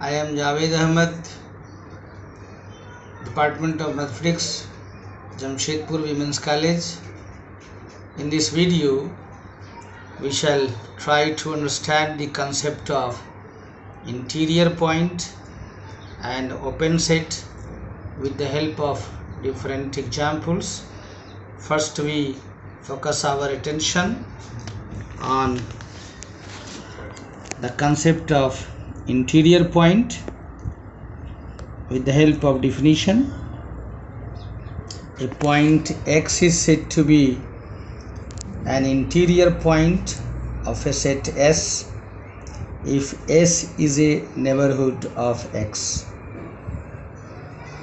I am Javed Ahmed, Department of Mathematics, Jamshedpur Women's College. In this video, we shall try to understand the concept of interior point and open set with the help of different examples. First, we focus our attention on the concept of interior point with the help of definition. A point X is said to be an interior point of a set S if S is a neighborhood of X.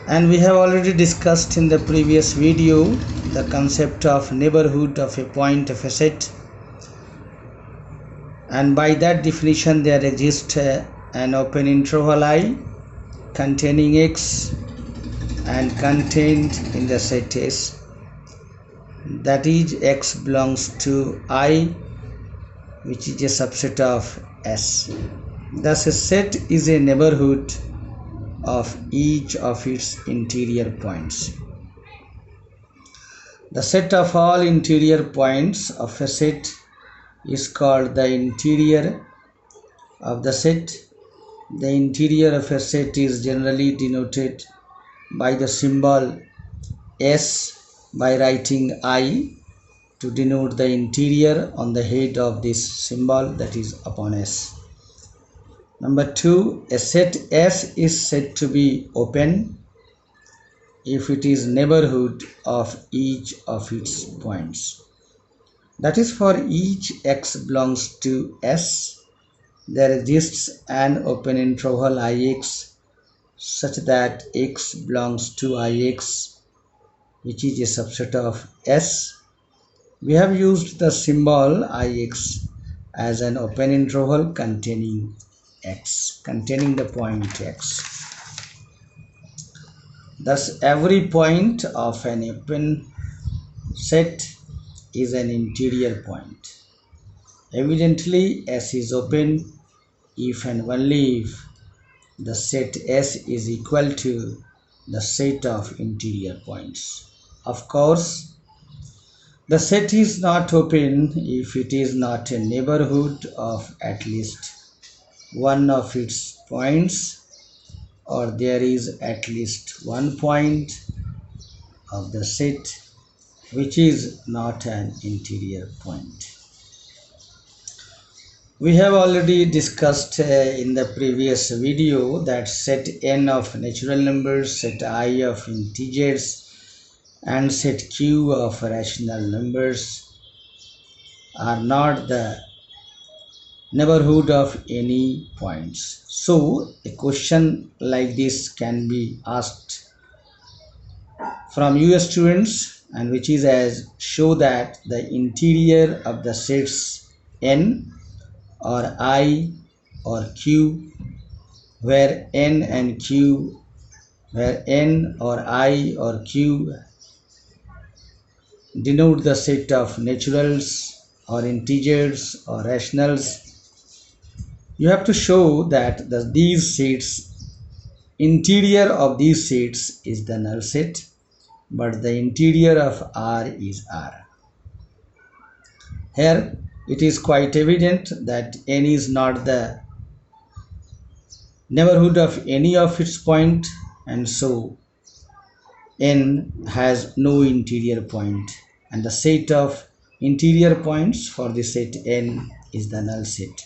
And we have already discussed in the previous video the concept of neighborhood of a point of a set, and by that definition there exists an open interval I containing X and contained in the set S, that is X belongs to I, which is a subset of S. Thus a set is a neighborhood of each of its interior points. The set of all interior points of a set is called the interior of the set. The interior of a set is generally denoted by the symbol S by writing I to denote the interior on the head of this symbol, that is upon S. Number 2, a set S is said to be open if it is neighborhood of each of its points. That is, for each X belongs to S, there exists an open interval Ix such that X belongs to Ix, which is a subset of S. We have used the symbol Ix as an open interval containing X, containing the point X. Thus, every point of an open set is an interior point. Evidently, S is open if and only if the set S is equal to the set of interior points. Of course, the set is not open if it is not a neighborhood of at least one of its points, or there is at least one point of the set which is not an interior point. We have already discussed in the previous video that set n of natural numbers, set I of integers, and set q of rational numbers are not the neighborhood of any points. So a question like this can be asked from you students, and which is as show that the interior of the sets n or I or q, where n and q, where n or I or q denote the set of naturals or integers or rationals, you have to show that these sets, interior of these sets is the null set, but the interior of R is R. Here it is quite evident that n is not the neighborhood of any of its point, and so n has no interior point, and the set of interior points for the set n is the null set.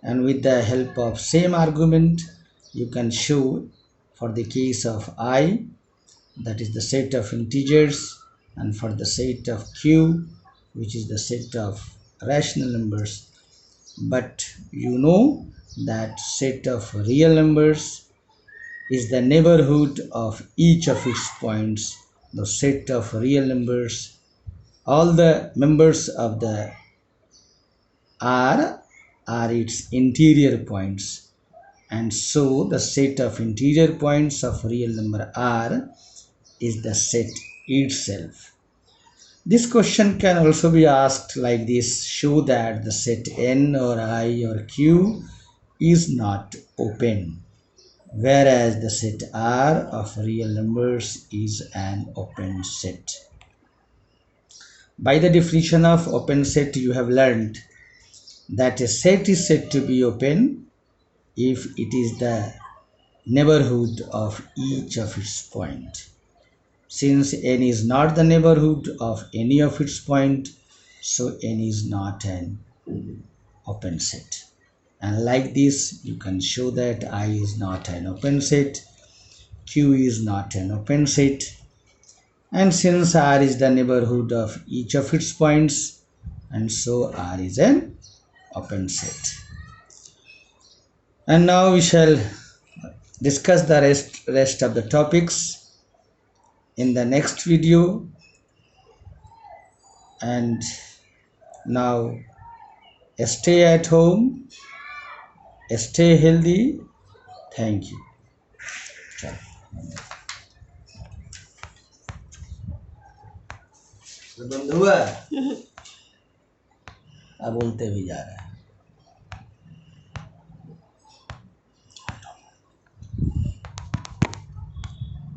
And with the help of same argument, you can show for the case of I, that is the set of integers, and for the set of q, which is the set of rational numbers. But you know that set of real numbers is the neighborhood of each of its points. The set of real numbers, all the members of the R are its interior points, and so the set of interior points of real number R is the set itself. This question can also be asked like this: show that the set n or I or q is not open. whereas the set R of real numbers is an open set. By the definition of open set, you have learned that a set is said to be open if it is the neighborhood of each of its points. Since n is not the neighborhood of any of its points, so n is not an open set. And like this, you can show that I is not an open set, Q is not an open set, and since R is the neighborhood of each of its points, and so R is an open set. And now we shall discuss the rest of the topics in the next video. And now stay at home, stay healthy. Thank you. बंद हुआ अब बोलते भी जा रहा है।